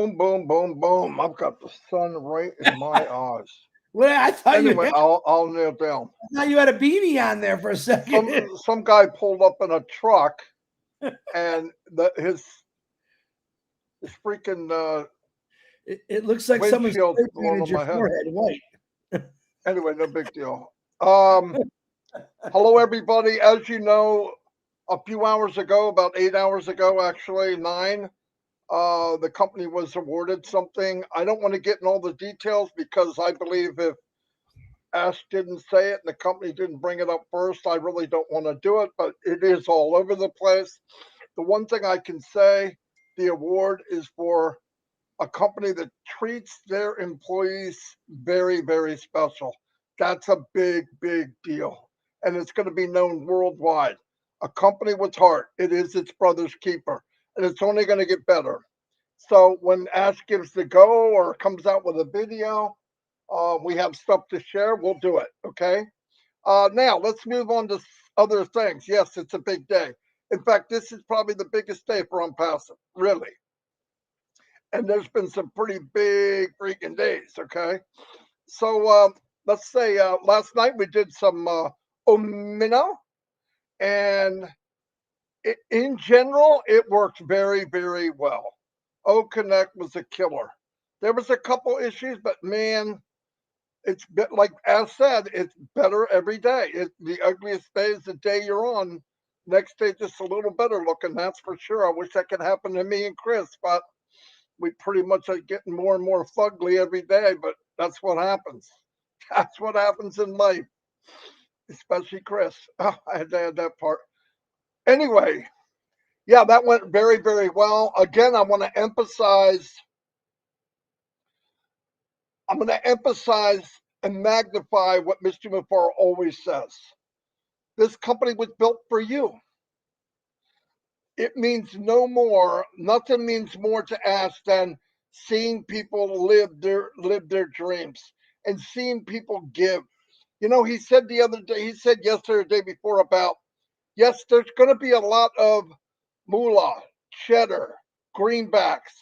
boom, boom, boom, boom. I've got the sun right in my eyes. Well, Anyway, I'll kneel down. I thought you had a beanie on there for a second. Some guy pulled up in a truck, and his freaking It looks like someone windshield spray going painted on your my head. forehead white. Anyway, no big deal. Hello, everybody. As you know, a few hours ago, about 8 hours ago, actually, 9, the company was awarded something. I don't want to get in all the details because I believe if Ash didn't say it and the company didn't bring it up first, I really don't want to do it, but it is all over the place. The one thing I can say, the award is for a company that treats their employees very, very special. That's a big, big deal. And it's going to be known worldwide. A company with heart, it is its brother's keeper. And it's only going to get better. So when Ash gives the go or comes out with a video, we have stuff to share, we'll do it. Okay. Now let's move on to other things. Yes, it's a big day. In fact, this is probably the biggest day for ONPASSIVE, really. And there's been some pretty big freaking days. Okay. So let's say last night we did some Omino, and in general, it worked very, very well. O Connect was a killer. There was a couple issues, but man, it's like as said, it's better every day. The ugliest day is the day you're on. Next day, just a little better looking. That's for sure. I wish that could happen to me and Chris, but we pretty much are getting more and more fugly every day. But that's what happens. That's what happens in life, especially Chris. Oh, I had to add that part. Anyway, yeah, that went very, very well. Again, I want to emphasize. I'm going to emphasize and magnify what Mr. Mafar always says. This company was built for you. It means no more, nothing means more to Ash than seeing people live their dreams and seeing people give. You know, he said the other day, he said yesterday or the day before about, yes, there's going to be a lot of moolah, cheddar, greenbacks,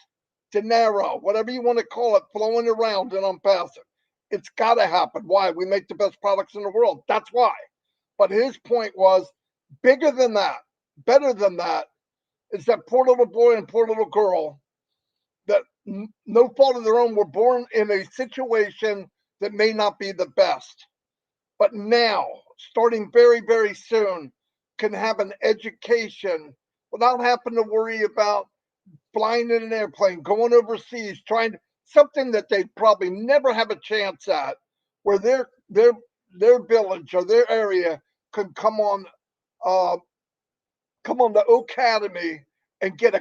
dinero, whatever you want to call it, flowing around in ONPASSIVE. It's got to happen. Why? We make the best products in the world. That's why. But his point was bigger than that, better than that, is that poor little boy and poor little girl that no fault of their own were born in a situation that may not be the best. But now, starting very, very soon, can have an education without having to worry about flying in an airplane, going overseas, trying something that they'd probably never have a chance at, where their village or their area could uh, come on the academy and get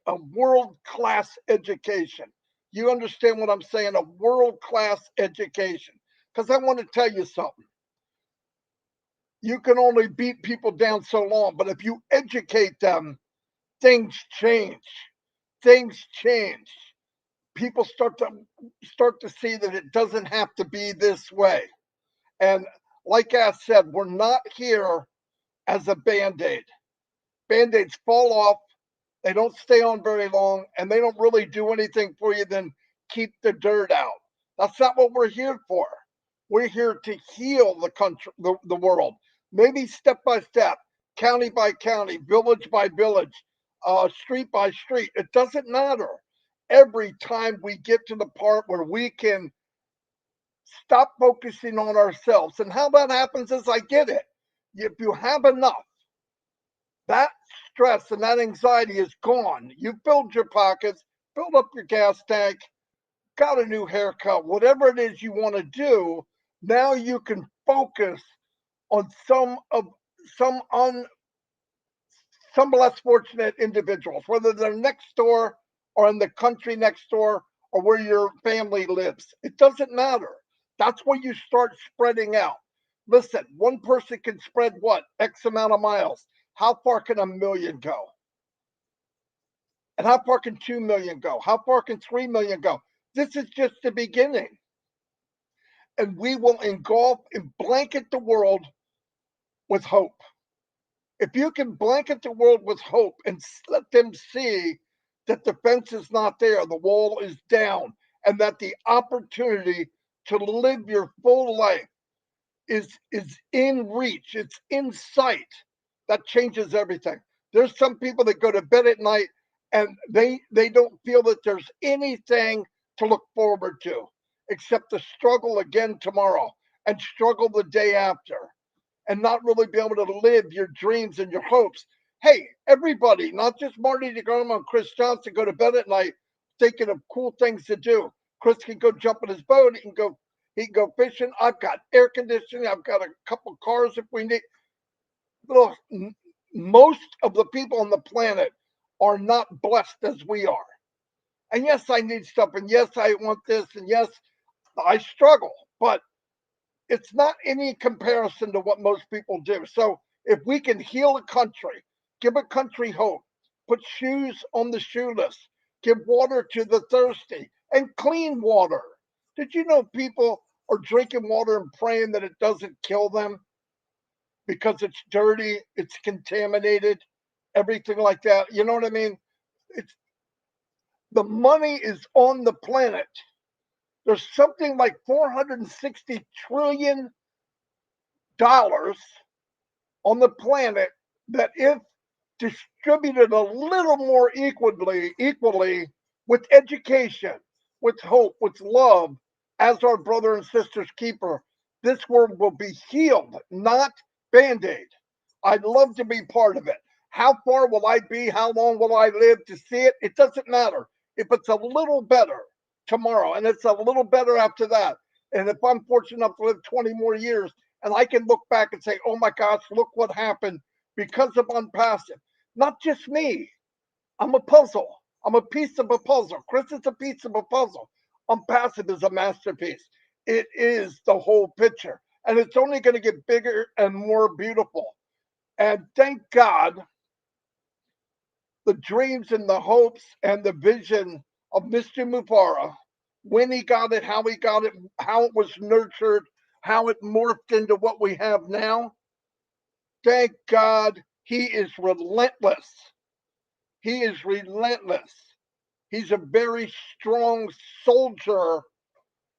a world class education. You understand what I'm saying? A world class education. Because I want to tell you something. You can only beat people down so long, but if you educate them, things change. Things change. People start to see that it doesn't have to be this way. And like I said, we're not here as a band-aid. Band-aids fall off, they don't stay on very long, and they don't really do anything for you than keep the dirt out. That's not what we're here for. We're here to heal the country, the world, maybe step by step, county by county, village by village, street by street. It doesn't matter. Every time we get to the part where we can stop focusing on ourselves, and how that happens is I get it. If you have enough, that stress and that anxiety is gone. You filled your pockets, filled up your gas tank, got a new haircut, whatever it is you want to do. Now you can focus on some un some less fortunate individuals, whether they're next door or in the country next door or where your family lives. It doesn't matter. That's when you start spreading out. Listen, one person can spread what? X amount of miles. How far can a million go? And how far can 2 million go? How far can 3 million go? This is just the beginning. And we will engulf and blanket the world with hope. If you can blanket the world with hope and let them see that the fence is not there, the wall is down, and that the opportunity to live your full life is in reach, it's in sight. That changes everything. There's some people that go to bed at night and they don't feel that there's anything to look forward to except to struggle again tomorrow and struggle the day after and not really be able to live your dreams and your hopes. Hey, everybody, not just Marty DeGarmo and Chris Johnson, go to bed at night thinking of cool things to do. Chris can go jump in his boat. He can go fishing. I've got air conditioning. I've got a couple cars if we need. Look, most of the people on the planet are not blessed as we are. And yes, I need stuff. And yes, I want this. And yes, I struggle. But it's not any comparison to what most people do. So if we can heal a country, give a country hope, put shoes on the shoeless, give water to the thirsty, and clean water. Did you know people are drinking water and praying that it doesn't kill them because it's dirty, it's contaminated, everything like that? You know what I mean? It's the money is on the planet. There's something like $460 trillion on the planet that, if distributed a little more equally with education, with hope, with love, as our brother and sister's keeper, this world will be healed, not band-aid. I'd love to be part of it. How far will I be? How long will I live to see it? It doesn't matter. If it's a little better tomorrow and it's a little better after that, and if I'm fortunate enough to live 20 more years and I can look back and say, oh my gosh, look what happened because of ONPASSIVE. Not just me. I'm a puzzle. I'm a piece of a puzzle. Chris is a piece of a puzzle. ONPASSIVE is a masterpiece. It is the whole picture. And it's only going to get bigger and more beautiful. And thank God the dreams and the hopes and the vision of Mr. Mufara, when he got it, how it was nurtured, how it morphed into what we have now. Thank God he is relentless. He is relentless. He's a very strong soldier,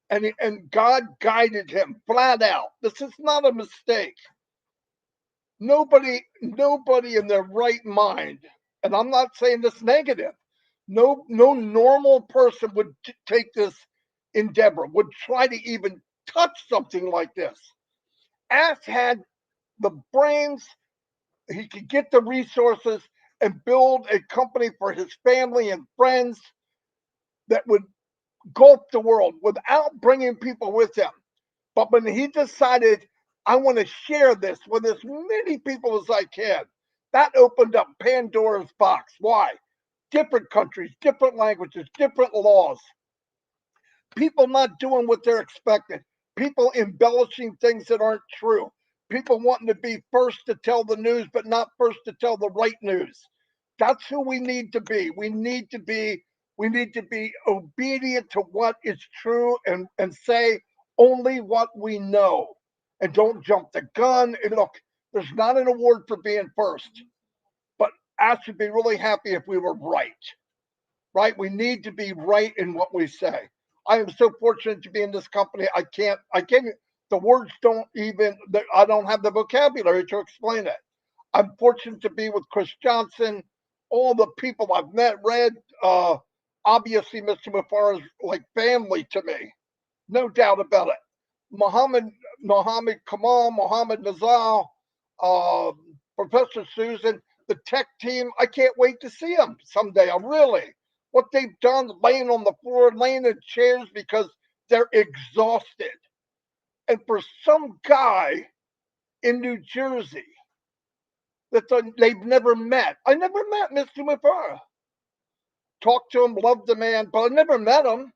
and God guided him flat out. This is not a mistake. Nobody in their right mind, and I'm not saying this negative. No normal person would take this endeavor, would try to even touch something like this. Ash had the brains, he could get the resources and build a company for his family and friends that would gulp the world without bringing people with him. But when he decided, I want to share this with as many people as I can, that opened up Pandora's box. Why? Different countries, different languages, different laws, people not doing what they're expected, people embellishing things that aren't true, people wanting to be first to tell the news, but not first to tell the right news. That's who we need to be. We need to be obedient to what is true and say only what we know and don't jump the gun. And look, there's not an award for being first, but I should be really happy if we were right. Right? We need to be right in what we say. I am so fortunate to be in this company. I can't, the words don't even, I don't have the vocabulary to explain it. I'm fortunate to be with Chris Johnson, all the people I've met, read. Obviously, Mr. Mufar is like family to me, no doubt about it. Mohammed Kamal, Mohammed Nazal, uh, Professor Susan, the tech team. I can't wait to see them someday. I really. What they've done, laying on the floor, laying in chairs because they're exhausted. And for some guy in New Jersey that they've never met, I never met Mr. Mufara. Talked to him, loved the man, but I never met him.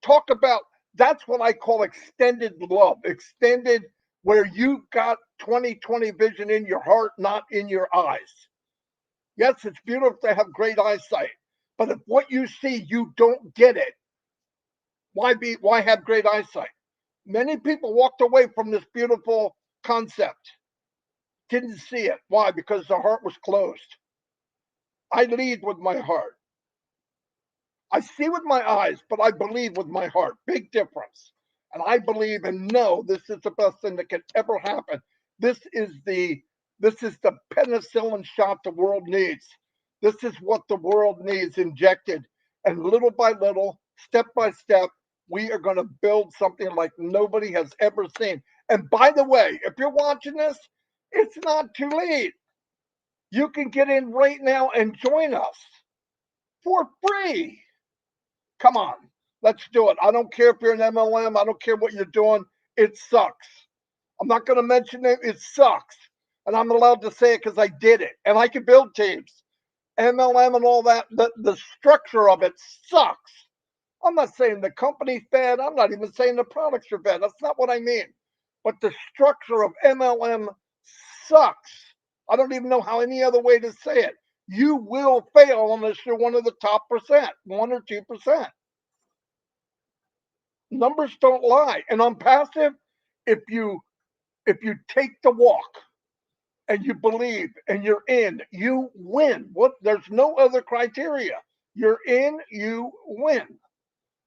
Talk about, that's what I call extended love. Extended, where you got 20/20 vision in your heart, not in your eyes. Yes, it's beautiful to have great eyesight, but if what you see you don't get it, why have great eyesight? Many people walked away from this beautiful concept, didn't see it. Why? Because their heart was closed. I lead with my heart. I see with my eyes, but I believe with my heart. Big difference. And I believe and know this is the best thing that can ever happen. This is the penicillin shot the world needs. This is what the world needs injected. And little by little, step by step, we are going to build something like nobody has ever seen. And by the way, if you're watching this, it's not too late. You can get in right now and join us for free. Come on, let's do it. I don't care if you're an MLM. I don't care what you're doing. It sucks. I'm not going to mention it. It sucks. And I'm allowed to say it because I did it. And I can build teams. MLM and all that, the structure of it sucks. I'm not saying the company's bad. I'm not even saying the products are bad. That's not what I mean. But the structure of MLM sucks. I don't even know how any other way to say it. You will fail unless you're one of the top percent, 1 or 2%. Numbers don't lie. And on passive, if you take the walk and you believe and you're in, you win. There's no other criteria. You're in, you win.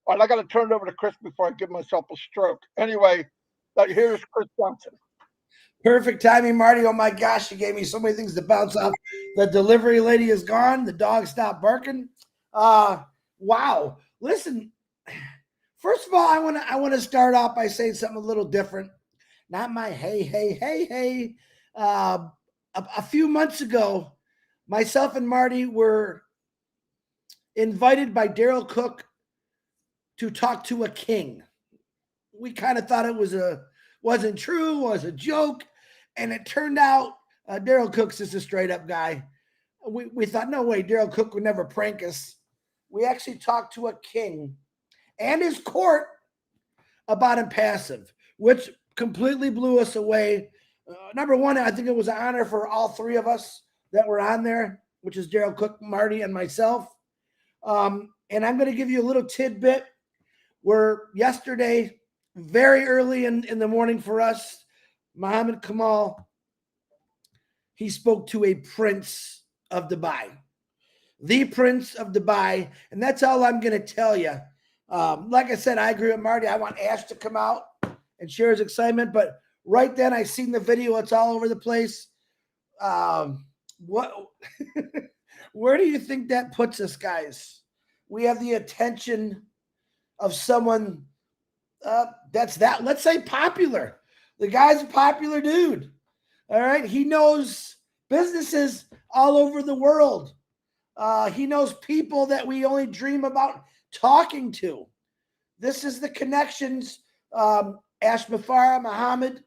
All right, I got to turn it over to Chris before I give myself a stroke. Anyway, here's Chris Johnson. Perfect timing, Marty. Oh my gosh, you gave me so many things to bounce off. The delivery lady is gone. The dog stopped barking. Wow. Listen, first of all, I want to start off by saying something a little different. Not my hey. A few months ago, myself and Marty were invited by Daryl Cook to talk to a king. We kind of thought it wasn't true, was a joke. And it turned out Daryl Cook's just a straight up guy. We thought, no way, Daryl Cook would never prank us. We actually talked to a king and his court about ONPASSIVE, which completely blew us away. Number one, I think it was an honor for all three of us that were on there, which is Daryl Cook, Marty, and myself. And I'm going to give you a little tidbit where yesterday, very early in the morning for us, Mohammed Kamal, he spoke to a prince of Dubai, the prince of Dubai. And that's all I'm going to tell you. Like I said, I agree with Marty. I want Ash to come out and share his excitement. But right then, I seen the video. It's all over the place. Where do you think that puts us, guys? We have the attention of someone let's say popular. The guy's a popular dude. All right. He knows businesses all over the world. He knows people that we only dream about talking to. This is the connections Ash Mafara, Mohammed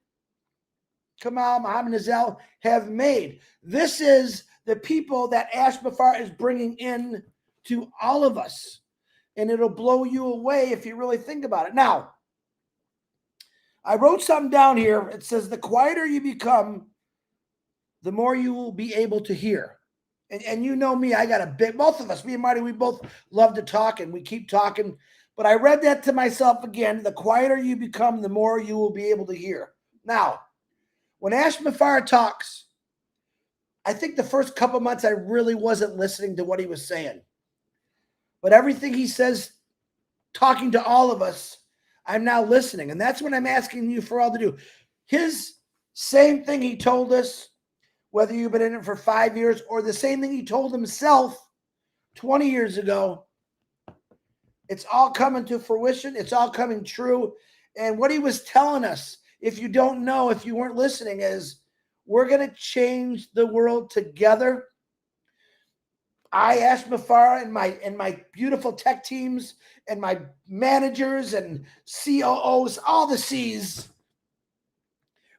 Kamal, Mohammed Nazel have made. This is the people that Ash Mafara is bringing in to all of us. And it'll blow you away if you really think about it. Now, I wrote something down here. It says, the quieter you become, the more you will be able to hear. And you know me, I got a bit, both of us, me and Marty, we both love to talk and we keep talking. But I read that to myself again. The quieter you become, the more you will be able to hear. Now, when Ash Mafara talks, I think the first couple months I really wasn't listening to what he was saying. But everything he says, talking to all of us, I'm now listening. And that's what I'm asking you for all to do. His same thing he told us, whether you've been in it for 5 years or the same thing he told himself 20 years ago, it's all coming to fruition. It's all coming true. And what he was telling us, if you don't know, if you weren't listening, is we're going to change the world together. I, Ash Mafara, and my beautiful tech teams and my managers and COOs, all the C's,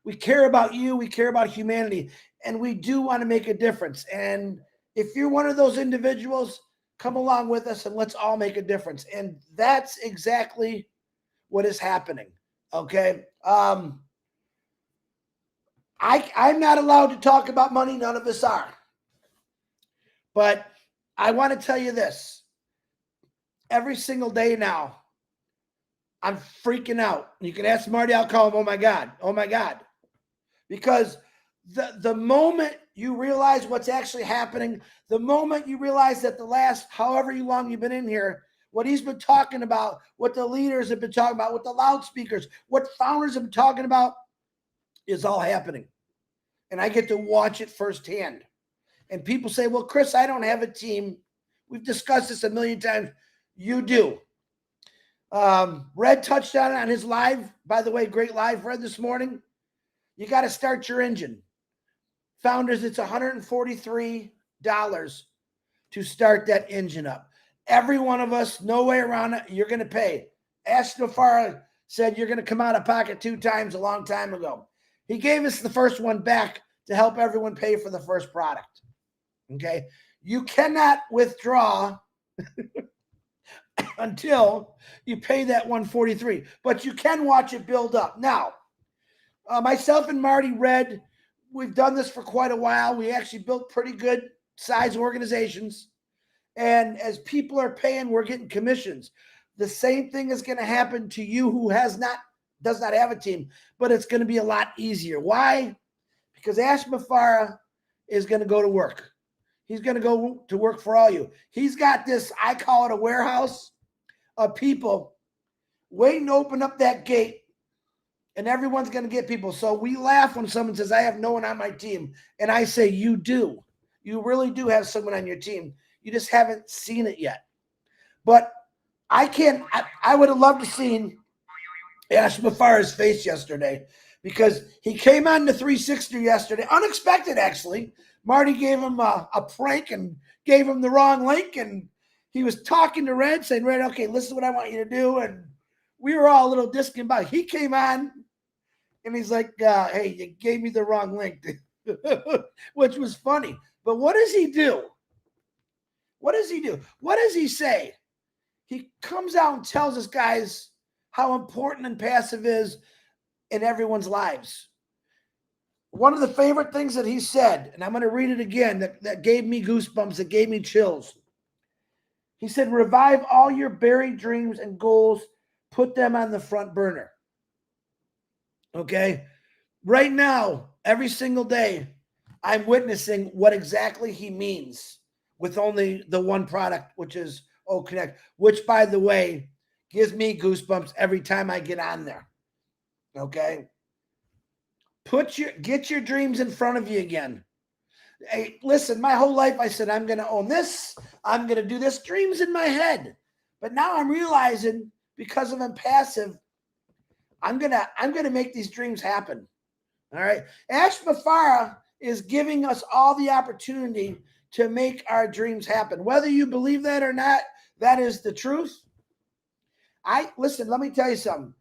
we care about you. We care about humanity. And we do want to make a difference. And if you're one of those individuals, come along with us and let's all make a difference. And that's exactly what is happening. Okay. I'm not allowed to talk about money. None of us are. But I want to tell you this. Every single day now, I'm freaking out. You can ask Marty, I'll call him, oh my God. Oh my God. Because the moment you realize what's actually happening, the moment you realize that the last however long you've been in here, what he's been talking about, what the leaders have been talking about, what the loudspeakers, what founders have been talking about is all happening. And I get to watch it firsthand. And people say, well, Chris, I don't have a team. We've discussed this a million times. You do. Red touched on his live. By the way, great live, Red, this morning. You got to start your engine. Founders, it's $143 to start that engine up. Every one of us, no way around it, you're going to pay. Ashton Farah said you're going to come out of pocket 2 times a long time ago. He gave us the first one back to help everyone pay for the first product. Okay? You cannot withdraw until you pay that 143, but you can watch it build up. Now, myself and Marty Red, we've done this for quite a while. We actually built pretty good size organizations. And as people are paying, we're getting commissions. The same thing is going to happen to you who does not have a team, but it's going to be a lot easier. Why? Because Ash Mafara is going to go to work. He's going to go to work for all you. He's got this, I call it a warehouse of people waiting to open up that gate, and everyone's going to get people. So we laugh when someone says, I have no one on my team. And I say, you do. You really do have someone on your team. You just haven't seen it yet. But I would have loved to seen Ash Mafara's face yesterday, because he came on the 360 yesterday, unexpected actually. Marty gave him a prank and gave him the wrong link, and he was talking to Red, saying, Red, okay, listen to what I want you to do. And we were all a little disconcerted. He came on, and he's like, hey, you gave me the wrong link, which was funny. But what does he do? What does he do? What does he say? He comes out and tells us guys how important ONPASSIVE is in everyone's lives. One of the favorite things that he said, and I'm going to read it again, that gave me goosebumps, that gave me chills. He said, revive all your buried dreams and goals, put them on the front burner. Okay? Right now, every single day, I'm witnessing what exactly he means with only the one product, which is OConnect, which, by the way, gives me goosebumps every time I get on there. Okay? Get your dreams in front of you again. Hey, listen, my whole life I said, I'm going to own this. I'm going to do this. Dreams in my head. But now I'm realizing, because of ONPASSIVE, I'm going to make these dreams happen. All right. Ash Mafara is giving us all the opportunity to make our dreams happen. Whether you believe that or not, that is the truth. Listen, let me tell you something.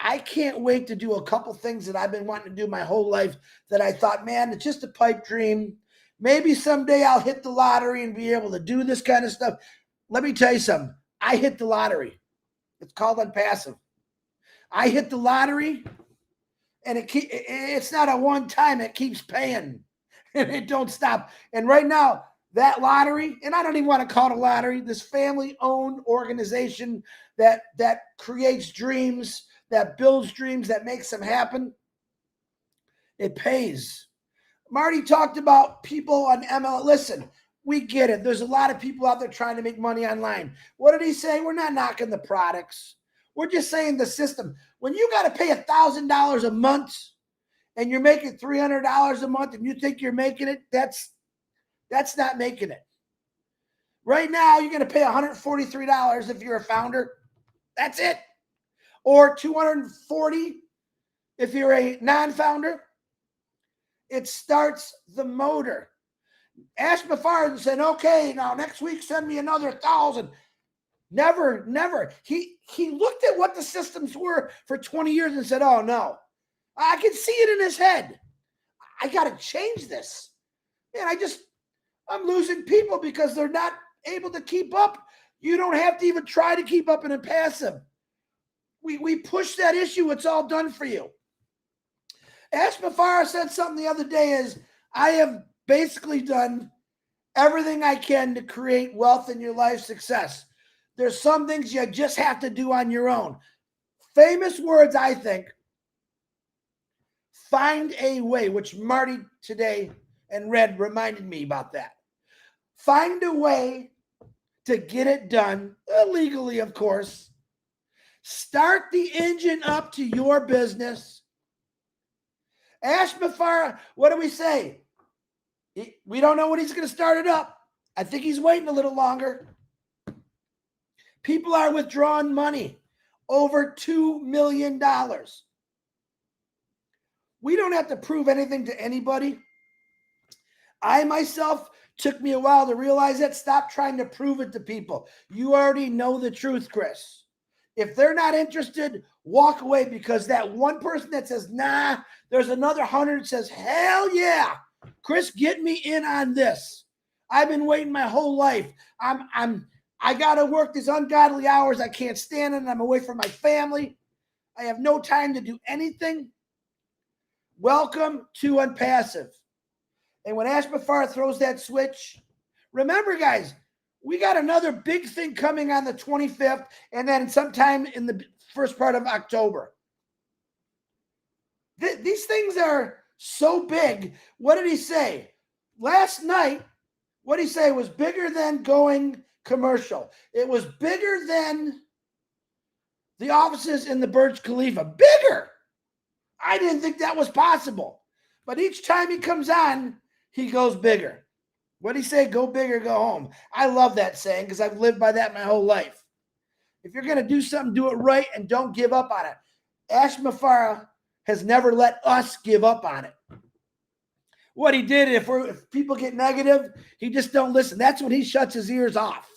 I can't wait to do a couple things that I've been wanting to do my whole life that I thought, man, it's just a pipe dream. Maybe someday I'll hit the lottery and be able to do this kind of stuff. Let me tell you something. I hit the lottery. It's called ONPASSIVE. I hit the lottery, and it's not a one time. It keeps paying, and it don't stop. And right now, that lottery, and I don't even want to call it a lottery, this family-owned organization that creates dreams, that builds dreams, that makes them happen, it pays. Marty talked about people on ML. Listen, we get it. There's a lot of people out there trying to make money online. What did he say? We're not knocking the products. We're just saying the system. When you got to pay $1,000 a month and you're making $300 a month and you think you're making it, that's not making it. Right now, you're going to pay $143 if you're a founder. That's it. Or $240 if you're a non-founder. It starts the motor. Ash Mafara said, okay, now next week send me another 1,000. Never. He looked at what the systems were for 20 years and said, oh no, I can see it in his head. I got to change this. Man, I'm losing people because they're not able to keep up. You don't have to even try to keep up in ONPASSIVE. We push that issue. It's all done for you. Ash Mafara said something the other day is, I have basically done everything I can to create wealth in your life success. There's some things you just have to do on your own. Famous words, I think. Find a way, which Marty today and Red reminded me about that. Find a way to get it done, illegally, of course. Start the engine up to your business. Ash Mafara, what do we say? We don't know when he's going to start it up. I think he's waiting a little longer. People are withdrawing money, over $2 million. We don't have to prove anything to anybody. I myself took me a while to realize that. Stop trying to prove it to people. You already know the truth, Chris. If they're not interested, walk away, because that one person that says, nah, there's another 100 that says, hell yeah, Chris, get me in on this. I've been waiting my whole life. I got to work these ungodly hours. I can't stand it. And I'm away from my family. I have no time to do anything. Welcome to ONPASSIVE. And when Ash Mafara throws that switch, remember, guys, we got another big thing coming on the 25th, and then sometime in the first part of October. These things are so big. What did he say? Last night, what did he say was bigger than going commercial. It was bigger than the offices in the Burj Khalifa. Bigger. I didn't think that was possible. But each time he comes on, he goes bigger. What did he say? Go big or go home. I love that saying because I've lived by that my whole life. If you're going to do something, do it right and don't give up on it. Ash Mafara has never let us give up on it. What he did, if people get negative, he just don't listen. That's when he shuts his ears off.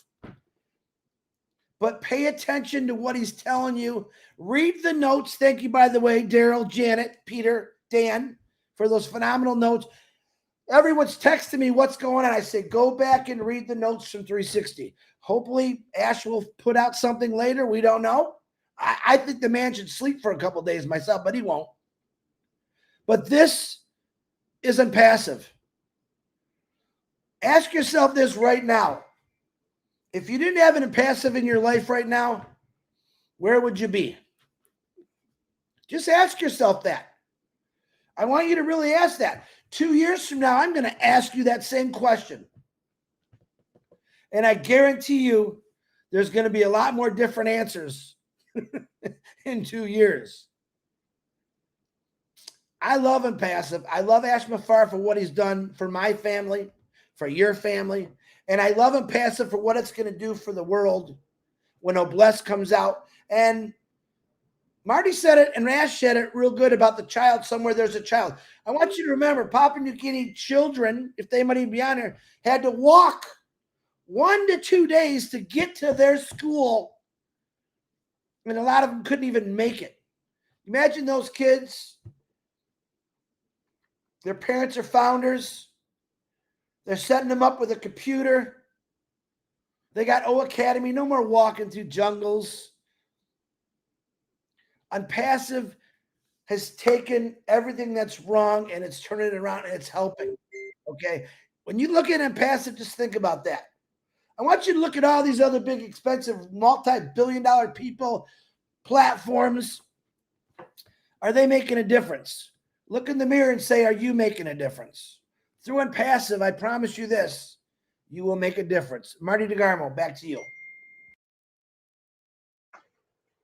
But pay attention to what he's telling you. Read the notes. Thank you, by the way, Daryl, Janet, Peter, Dan, for those phenomenal notes. Everyone's texting me what's going on. I say, go back and read the notes from 360. Hopefully, Ash will put out something later. We don't know. I think the man should sleep for a couple of days myself, but he won't. But this is ONPASSIVE. Ask yourself this right now. If you didn't have an ONPASSIVE in your life right now, where would you be? Just ask yourself that. I want you to really ask that. 2 years from now, I'm going to ask you that same question. And I guarantee you there's going to be a lot more different answers in 2 years. I love ONPASSIVE. I love Ash Mafara for what he's done for my family, for your family. And I love ONPASSIVE for what it's going to do for the world when Noblesse comes out. And Marty said it and Ash said it real good about the child. Somewhere there's a child. I want you to remember, Papua New Guinea children, if they might even be on here, had to walk 1 to 2 days to get to their school. And a lot of them couldn't even make it. Imagine those kids. Their parents are founders. They're setting them up with a computer. They got O Academy. No more walking through jungles. ONPASSIVE has taken everything that's wrong and it's turning it around and it's helping. Okay. When you look at ONPASSIVE, just think about that. I want you to look at all these other big, expensive, multi-billion-dollar people, platforms. Are they making a difference? Look in the mirror and say, are you making a difference? Through ONPASSIVE, I promise you this, you will make a difference. Marty DeGarmo, back to you.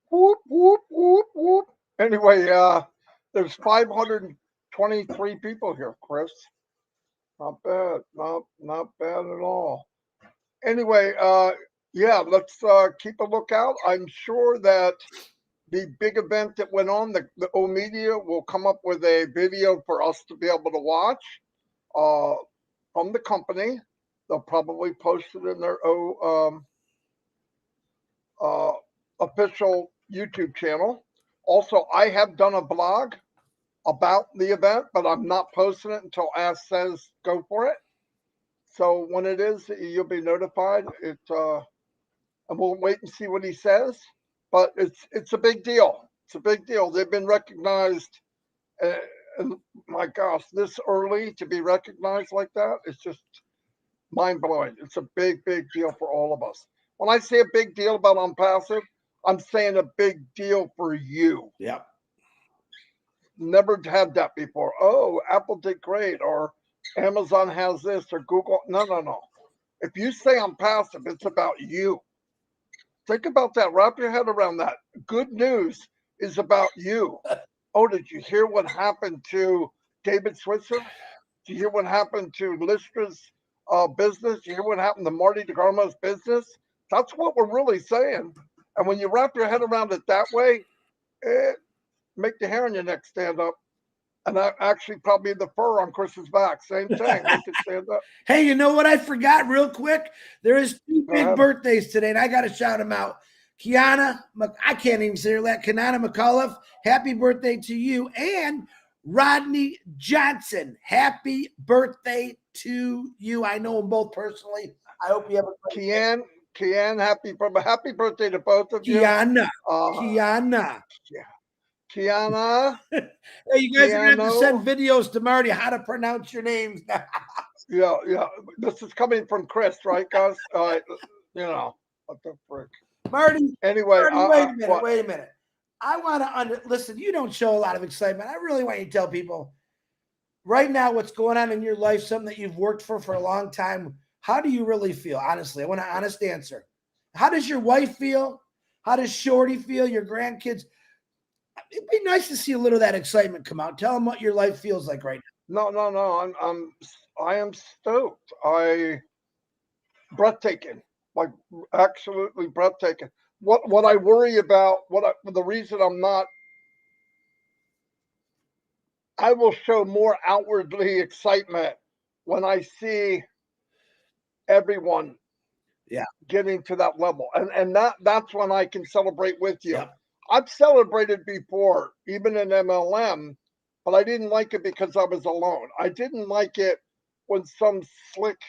Whoop, whoop, whoop, whoop. Anyway, there's 523 people here, Chris. Not bad. Not bad at all. Anyway, yeah, let's keep a lookout. I'm sure that the big event that went on, the O Media will come up with a video for us to be able to watch from the company. They'll probably post it in their official YouTube channel. Also, I have done a blog about the event, but I'm not posting it until Ash says go for it. So when it is, you'll be notified. And we'll wait and see what he says. But it's a big deal. It's a big deal. They've been recognized. And my gosh, this early to be recognized like that, it's just mind blowing. It's a big, big deal for all of us. When I say a big deal about ONPASSIVE, I'm saying a big deal for you. Yeah. Never had that before. Oh, Apple did great, or Amazon has this, or Google. No. If you say I'm passive, it's about you. Think about that. Wrap your head around that. Good news is about you. Oh, did you hear what happened to David Switzer? Did you hear what happened to Listra's business? Did you hear what happened to Marty DeGarmo's business? That's what we're really saying. And when you wrap your head around it that way, it make the hair on your neck stand up. And actually probably the fur on Chris's back. Same thing. Make it stand up. Hey, you know what I forgot real quick? There is two big birthdays today, and I got to shout them out. Kiana, I can't even say her that. Kiana McAuliffe, happy birthday to you. And Rodney Johnson, happy birthday to you. I know them both personally. I hope you have a great day. Kian, happy birthday to both of you. Kiana. Yeah. Kiana. Hey, you guys are going to have to send videos to Marty how to pronounce your names now. Yeah. This is coming from Chris, right, guys? You know, what the frick. Marty. Anyway, Marty, wait a minute. I want to listen. You don't show a lot of excitement. I really want you to tell people right now what's going on in your life, something that you've worked for a long time. How do you really feel? Honestly, I want an honest answer. How does your wife feel? How does Shorty feel? Your grandkids? It'd be nice to see a little of that excitement come out. Tell them what your life feels like right now. No. I am stoked. Breathtaking. Like absolutely breathtaking. What I worry about, the reason I'm not, I will show more outwardly excitement when I see everyone getting to that level. And that's when I can celebrate with you. Yep. I've celebrated before, even in MLM, but I didn't like it because I was alone. I didn't like it when some slick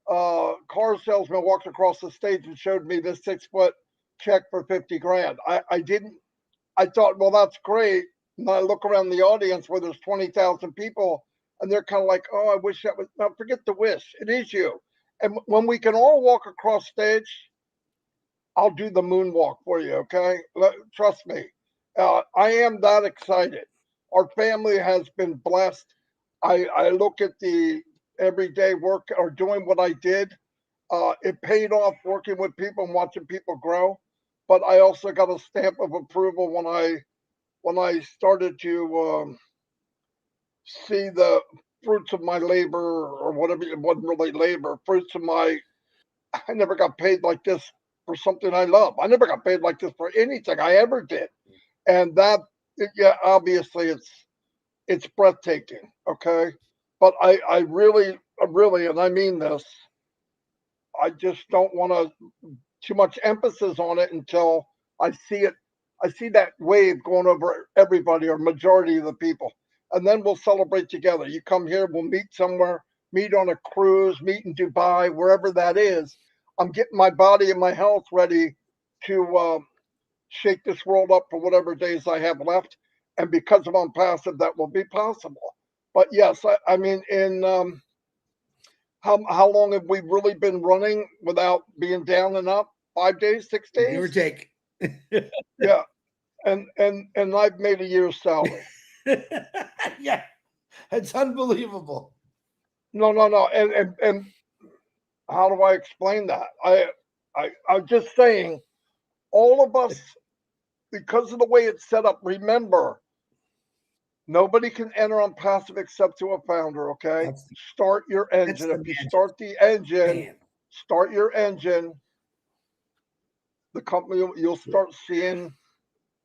car salesman walked across the stage and showed me this 6-foot check for 50 grand. I thought, well, that's great. And I look around the audience where there's 20,000 people and they're kind of like, oh, I wish that was, no, forget the wish. It is you. And when we can all walk across stage, I'll do the moonwalk for you, okay? Trust me. I am that excited. Our family has been blessed. I look at the everyday work or doing what I did. It paid off working with people and watching people grow. But I also got a stamp of approval when I started to see the fruits of my labor, or whatever. It wasn't really labor, fruits of my, I never got paid like this for something I love. I never got paid like this for anything I ever did. And that, yeah, obviously it's breathtaking. Okay. But I really, and I mean this, I just don't want to too much emphasis on it until I see it. I see that wave going over everybody or majority of the people. And then we'll celebrate together. You come here, we'll meet somewhere, meet on a cruise, meet in Dubai, wherever that is. I'm getting my body and my health ready to shake this world up for whatever days I have left. And because of ONPASSIVE, that will be possible. But yes, I mean, in how long have we really been running without being down and up? 5 days, 6 days? Give or take. Yeah. And I've made a year's salary. Yeah. It's unbelievable. No. And how do I explain that? I'm just saying, all of us, because of the way it's set up, remember, nobody can enter ONPASSIVE except to a founder, okay? Start your engine. If you start the engine, start your engine, the company, you'll start seeing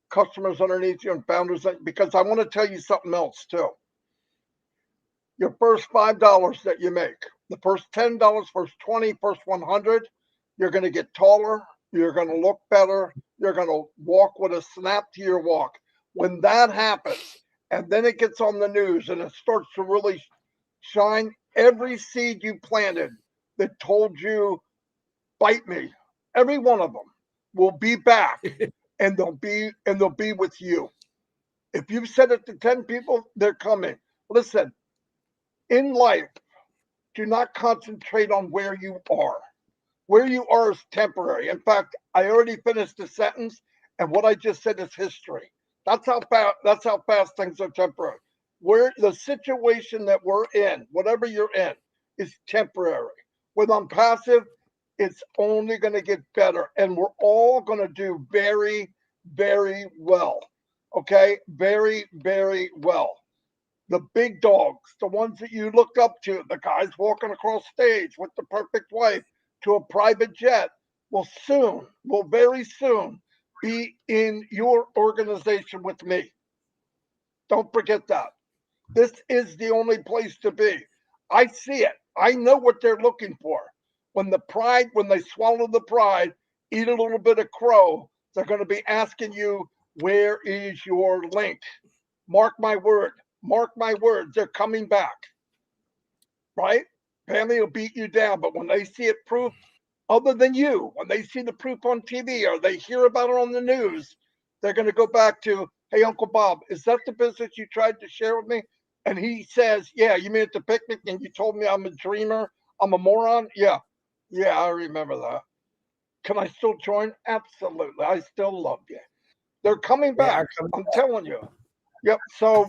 customers underneath you and founders. Because I want to tell you something else too. Your first $5 that you make, the first $10, first 20, first 100, you're going to get taller. You're going to look better. You're going to walk with a snap to your walk. When that happens, and then it gets on the news and it starts to really shine, every seed you planted that told you, bite me, every one of them will be back and they'll be with you. If you've said it to 10 people, they're coming. Listen, in life, do not concentrate on where you are. Where you are is temporary. In fact, I already finished the sentence, and what I just said is history. That's how fast things are temporary. Where the situation that we're in, whatever you're in, is temporary. With ONPASSIVE, it's only going to get better. And we're all going to do very, very well. Okay? Very, very well. The big dogs, the ones that you look up to, the guys walking across stage with the perfect wife to a private jet, will very soon be in your organization with me. Don't forget that. This is the only place to be. I see it. I know what they're looking for. When they swallow the pride, eat a little bit of crow, they're going to be asking you, where is your link? Mark my word. Mark my words. They're coming back. Right? Family will beat you down, but when they see it proof, other than you, when they see the proof on TV or they hear about it on the news, they're going to go back to, hey, Uncle Bob, is that the business you tried to share with me? And he says, yeah, you mean at the picnic and you told me I'm a dreamer, I'm a moron? Yeah. Yeah, I remember that. Can I still join? Absolutely. I still love you. They're coming They back. are coming. I'm telling you. Yep. So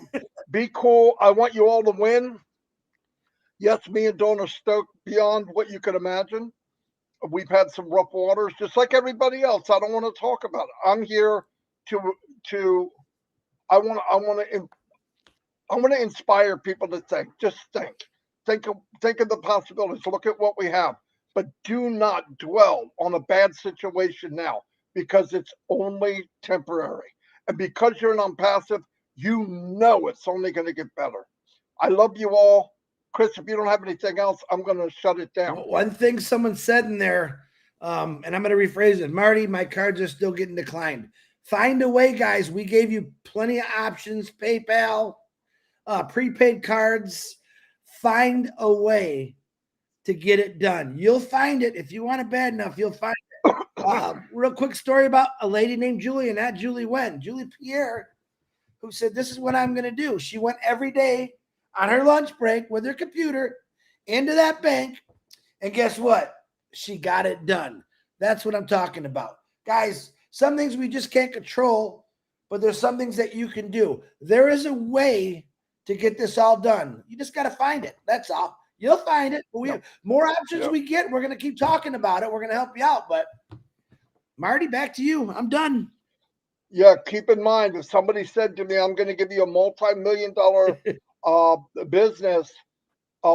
be cool. I want you all to win. Yes, me and Dawn are stoked beyond what you could imagine. We've had some rough waters, just like everybody else. I don't want to talk about it. I'm here to. I want to inspire people to think. Just think of the possibilities. Look at what we have, but do not dwell on a bad situation now because it's only temporary. And because you're non-passive, you know it's only going to get better. I love you all. Chris, if you don't have anything else, I'm going to shut it down. One thing someone said in there, and I'm going to rephrase it. Marty, my cards are still getting declined. Find a way, guys. We gave you plenty of options, PayPal, prepaid cards. Find a way to get it done. You'll find it. If you want it bad enough, you'll find it. Real quick story about a lady named Julie, and that Julie Wen, Julie Pierre, who said, this is what I'm going to do. She went every day on her lunch break with her computer into that bank. And guess what? She got it done. That's what I'm talking about. Guys, some things we just can't control, but there's some things that you can do. There is a way to get this all done. You just got to find it. That's all. You'll find it. More options we get, we're going to keep talking about it. We're going to help you out. But Marty, back to you. I'm done. Yeah, keep in mind, if somebody said to me, I'm going to give you a multi-million-dollar business,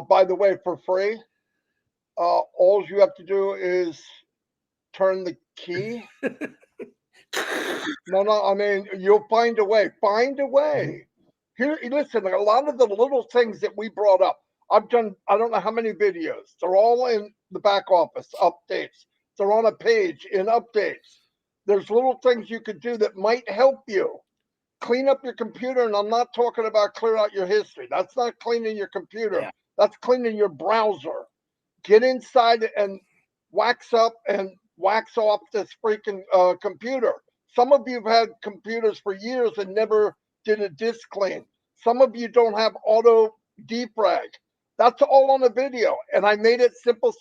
by the way, for free, all you have to do is turn the key. No, I mean, you'll find a way. Find a way. Here, listen, a lot of the little things that we brought up, I've done, I don't know how many videos. They're all in the back office, updates. They're on a page in updates. There's little things you could do that might help you. Clean up your computer, and I'm not talking about clear out your history. That's not cleaning your computer. Yeah. That's cleaning your browser. Get inside and wax up and wax off this freaking computer. Some of you have had computers for years and never did a disk clean. Some of you don't have auto defrag. That's all on a video, and I made it simple.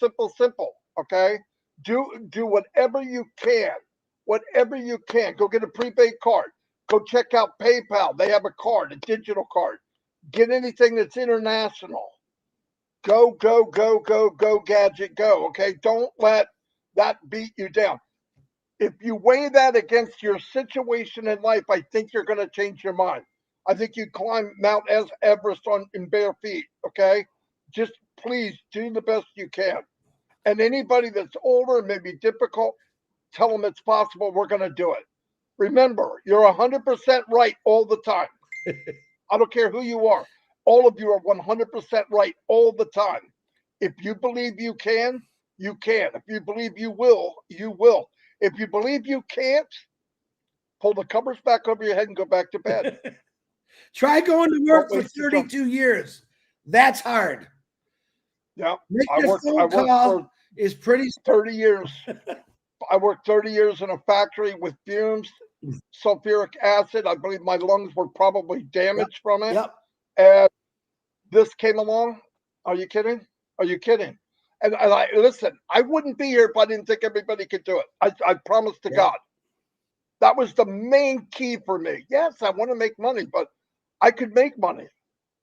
Okay, do whatever you can. Whatever you can. Go get a prepaid card. Go check out PayPal. They have a card, a digital card. Get anything that's international. Go, gadget, go. Okay, don't let that beat you down. If you weigh that against your situation in life, I think you're going to change your mind. I think you climb Mount Everest in bare feet. Okay, just please do the best you can. And anybody that's older and maybe difficult, tell them it's possible. We're going to do it. Remember, you're 100% right all the time. I don't care who you are. All of you are 100% right all the time. If you believe you can, you can. If you believe you will, you will. If you believe you can't, pull the covers back over your head and go back to bed. Try going to work for 32 years. That's hard. Yeah. I worked for is pretty 30 years. I worked 30 years in a factory with fumes, sulfuric acid. I believe my lungs were probably damaged from it. Yep. And this came along. Are you kidding? Are you kidding? And I listen, I wouldn't be here if I didn't think everybody could do it. I promise to God. That was the main key for me. Yes, I want to make money, but I could make money.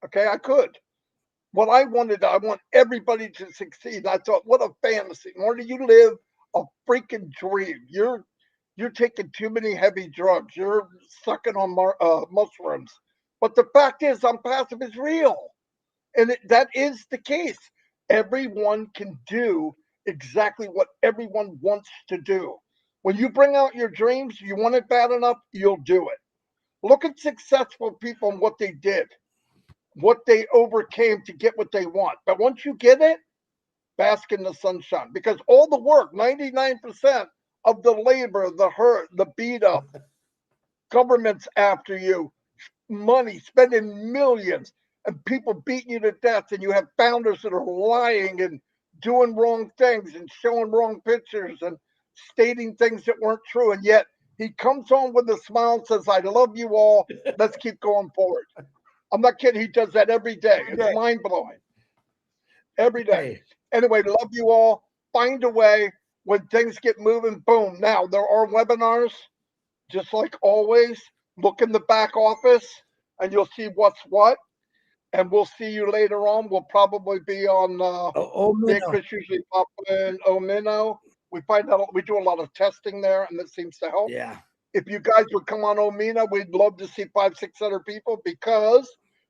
Okay, I could. what I wanted, I want everybody to succeed. I thought, what a fantasy. Marty, you live a freaking dream. You're taking too many heavy drugs. You're sucking on mushrooms. But the fact is, ONPASSIVE is real. And that is the case. Everyone can do exactly what everyone wants to do. When you bring out your dreams, you want it bad enough, you'll do it. Look at successful people and what they did, what they overcame to get what they want. But once you get it, bask in the sunshine, because all the work, 99% of the labor, the hurt, the beat up, government's after you, money, spending millions, and people beating you to death, and you have founders that are lying and doing wrong things and showing wrong pictures and stating things that weren't true. And yet he comes on with a smile and says, I love you all. Let's keep going forward. I'm not kidding. He does that every day. It's mind blowing. Every day. Anyway, love you all. Find a way. When things get moving, boom. Now, there are webinars, just like always. Look in the back office, and you'll see what's what. And we'll see you later on. We'll probably be on Chris usually pop in Omino. We find out we do a lot of testing there, and it seems to help. Yeah. If you guys would come on Omino, we'd love to see 500-600 people because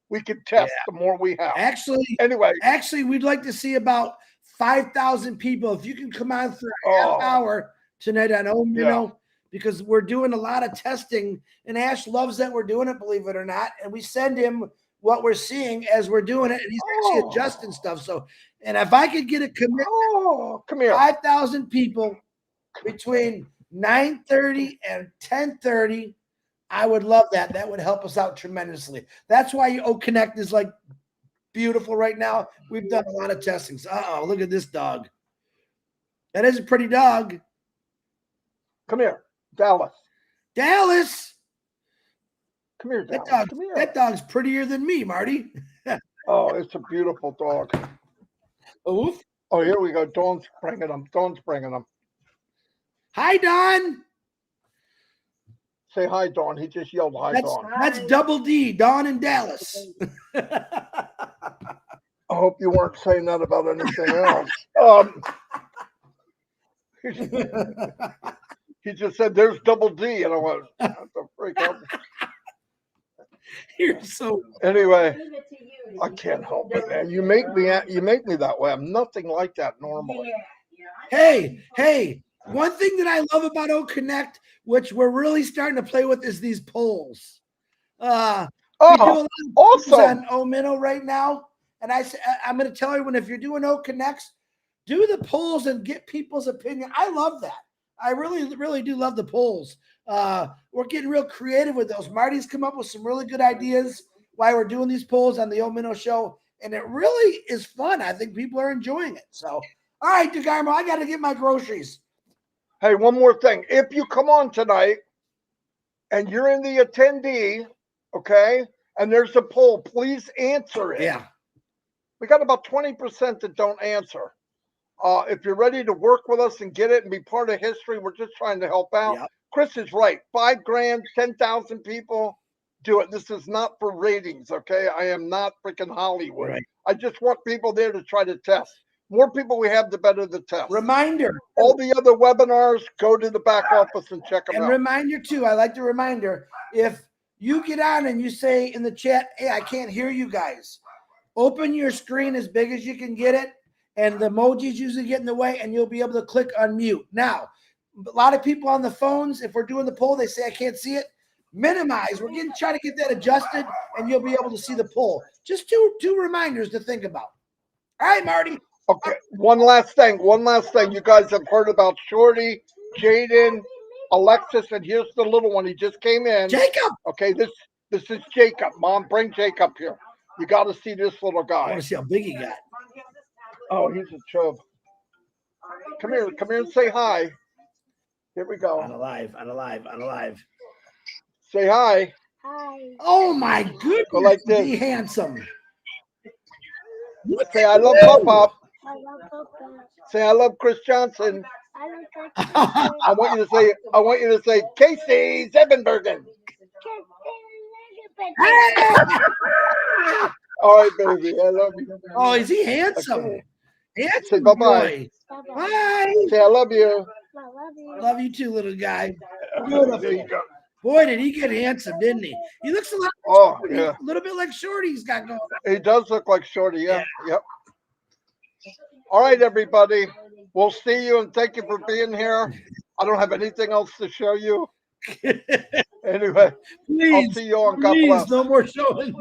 we can test the more we have. Actually, we'd like to see about 5,000 people. If you can come on for a half hour tonight on Omino, because we're doing a lot of testing, and Ash loves that we're doing it, believe it or not. And we send him what we're seeing as we're doing it, and he's actually adjusting stuff. So, and if I could get a commitment, 5,000 people between 9:30 and 10:30, I would love that. That would help us out tremendously. That's why Connect is like beautiful right now. We've done a lot of testings. Look at this dog. That is a pretty dog. Come here, Dallas. Dallas. Come here, Dallas. That dog's prettier than me, Marty. Oh, it's a beautiful dog. Oof. Oh, here we go. Dawn's bringing them. Hi, Dawn. Say hi, Dawn. He just yelled hi, Dawn. That's Double D, Dawn in Dallas. I hope you weren't saying that about anything else. He just said, there's Double D. And I went, what the freak out. You're so. Anyway, I can't help it, man. You make me that way. I'm nothing like that normally. Hey. One thing that I love about Connect, which we're really starting to play with, is these polls. We do a lot of polls on Omino right now. And I'm going to tell everyone, if you're doing Connects, do the polls and get people's opinion. I love that. I really, really do love the polls. We're getting real creative with those. Marty's come up with some really good ideas why we're doing these polls on the Omino show. And it really is fun. I think people are enjoying it. So, all right, DeGarmo, I got to get my groceries. Hey, one more thing. If you come on tonight and you're in the attendee, okay, and there's a poll, please answer it. Yeah. We got about 20% that don't answer. If you're ready to work with us and get it and be part of history, we're just trying to help out. Yep. Chris is right. $5,000, 10,000 people, do it. This is not for ratings, okay? I am not freaking Hollywood. Right. I just want people there to try to test. More people we have, the better the test. Reminder. All the other webinars, go to the back office and check them out. And reminder, too, I like the reminder, if you get on and you say in the chat, hey, I can't hear you guys, open your screen as big as you can get it, and the emojis usually get in the way, and you'll be able to click unmute. Now, a lot of people on the phones, if we're doing the poll, they say I can't see it. Minimize. We're trying to get that adjusted, and you'll be able to see the poll. Just two reminders to think about. All right, Marty. Okay, one last thing. You guys have heard about Shorty, Jaden, Alexis, and here's the little one. He just came in. Jacob. Okay, this is Jacob. Mom, bring Jacob here. You got to see this little guy. I want to see how big he got. Oh, he's a chub. Come here and say hi. Here we go. On alive. Say hi. Hi. Oh my goodness. Go like this. Be handsome. Say I love Pop. I love Papa. Say I love Chris Johnson. I love Papa. I want you to say Casey Zevenbergen. All right, baby. I love you. Oh, is he handsome? Okay. Handsome Say bye-bye. boy. Bye-bye. Bye. Say I love you. I love you. Love you too, little guy. There you go. Boy, did he get handsome, didn't he? He looks a lot Oh, yeah. a little bit like Shorty's got going. He does look like Shorty. Yeah. Yep. All right, everybody. We'll see you, and thank you for being here. I don't have anything else to show you. Anyway, I'll Please, see you on. God please, bless. no more showing.